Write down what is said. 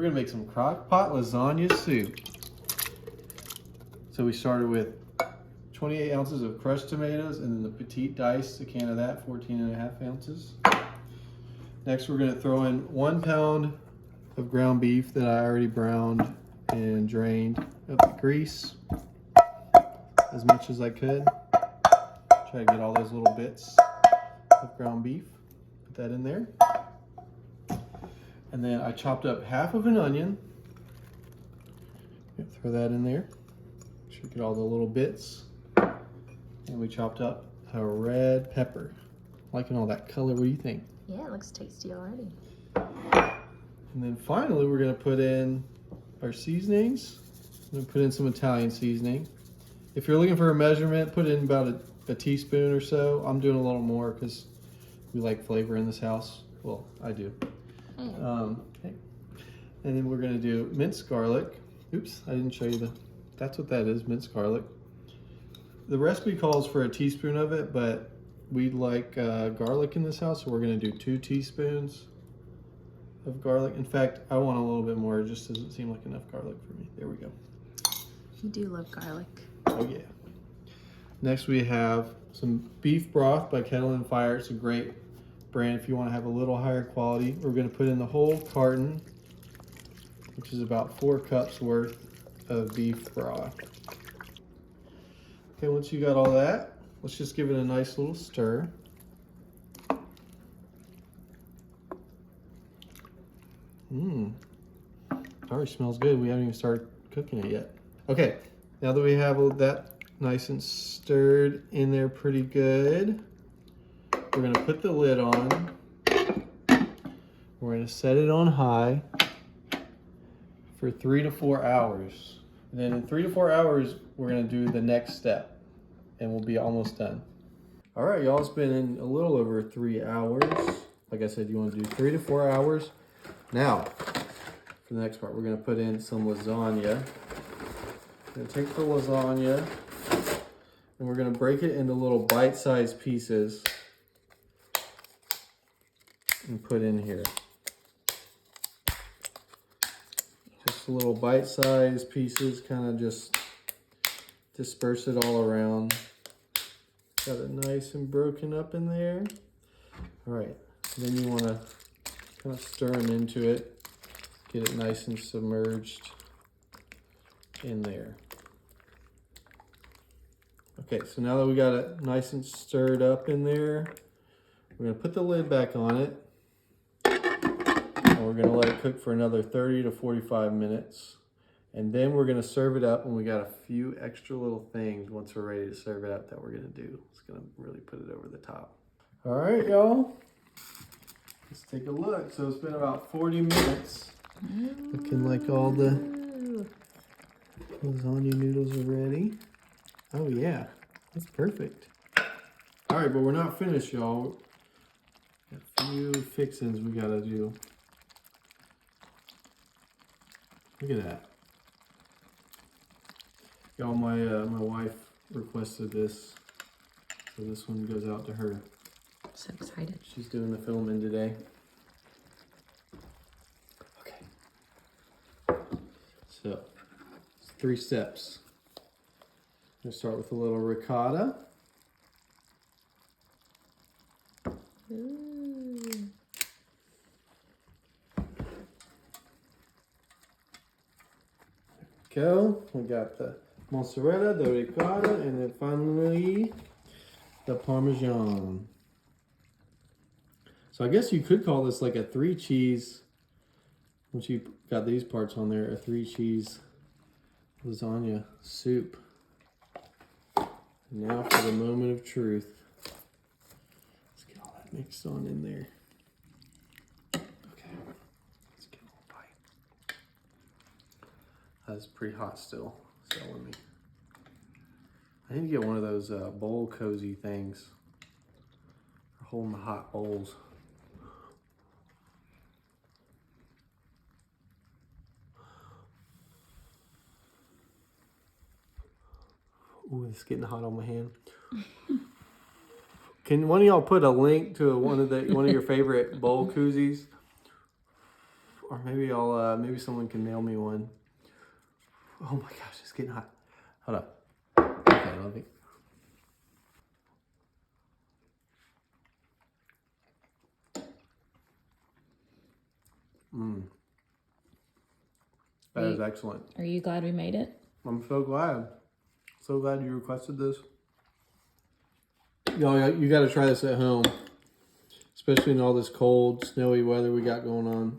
We're gonna make some crock pot lasagna soup. So we started with 28 ounces of crushed tomatoes and then the petite diced, a can of that, 14.5 ounces. Next we're gonna throw in 1 pound of ground beef that I already browned and drained of the grease as much as I could. Try to get all those little bits of ground beef. Put that in there. And then I chopped up half of an onion. Throw that in there. Should get all the little bits. And we chopped up a red pepper. Liking all that color. What do you think? Yeah, it looks tasty already. And then finally, we're gonna put in our seasonings. I'm gonna put in some Italian seasoning. If you're looking for a measurement, put in about a teaspoon or so. I'm doing a little more because we like flavor in this house. Well, I do. Okay. And then we're gonna do minced garlic. Oops, I didn't show you that's what that is, minced garlic. The recipe calls for a teaspoon of it, but we like garlic in this house, so we're gonna do 2 teaspoons of garlic. In fact, I want a little bit more. It just doesn't seem like enough garlic for me. There we go. You do love garlic. Oh yeah. Next we have some beef broth by Kettle and Fire. It's a great brand if you want to have a little higher quality. We're going to put in the whole carton, which is about 4 cups worth of beef broth. Okay, once you got all that, let's just give it a nice little stir. Already smells good. We haven't even started cooking it yet. Okay, now that we have that nice and stirred in there pretty good, we're gonna put the lid on. We're gonna set it on high for 3 to 4 hours. And then in 3 to 4 hours, we're gonna do the next step and we'll be almost done. All right, y'all, it's been in a little over 3 hours. Like I said, you wanna do 3 to 4 hours. Now, for the next part, we're gonna put in some lasagna. We're gonna take the lasagna and we're gonna break it into little bite-sized pieces and put in here. Just little bite-sized pieces, kind of just disperse it all around. Got it nice and broken up in there. All right, then you want to kind of stir them into it, get it nice and submerged in there. Okay, so now that we got it nice and stirred up in there, we're gonna put the lid back on it. And we're gonna let it cook for another 30 to 45 minutes. And then we're gonna serve it up, and we got a few extra little things once we're ready to serve it up that we're gonna do. It's gonna really put it over the top. All right, y'all, let's take a look. So it's been about 40 minutes. Looking like all the lasagna noodles are ready. Oh yeah, that's perfect. All right, but we're not finished, y'all. Got a few fixings we gotta do. Look at that. Y'all, my wife requested this, so this one goes out to her. So excited. She's doing the filming today. Okay. So, it's 3 steps. I'm gonna start with a little ricotta. Ooh. Go. We got the mozzarella, the ricotta, and then finally the Parmesan. So I guess you could call this like a 3 cheese, once you got these parts on there, a 3 cheese lasagna soup. Now for the moment of truth. Let's get all that mixed on in there. Okay, let's get a little bite. That's pretty hot still, so let me. I need to get one of those bowl cozy things for holding the hot bowls. Ooh, it's getting hot on my hand. Can one of y'all put a link to one of your favorite bowl koozies? Or maybe I'll maybe someone can mail me one. Oh my gosh, it's getting hot. Hold up. Okay, let me. That is excellent. Are you glad we made it? I'm so glad. So glad you requested this. Y'all, you got to try this at home, especially in all this cold, snowy weather we got going on.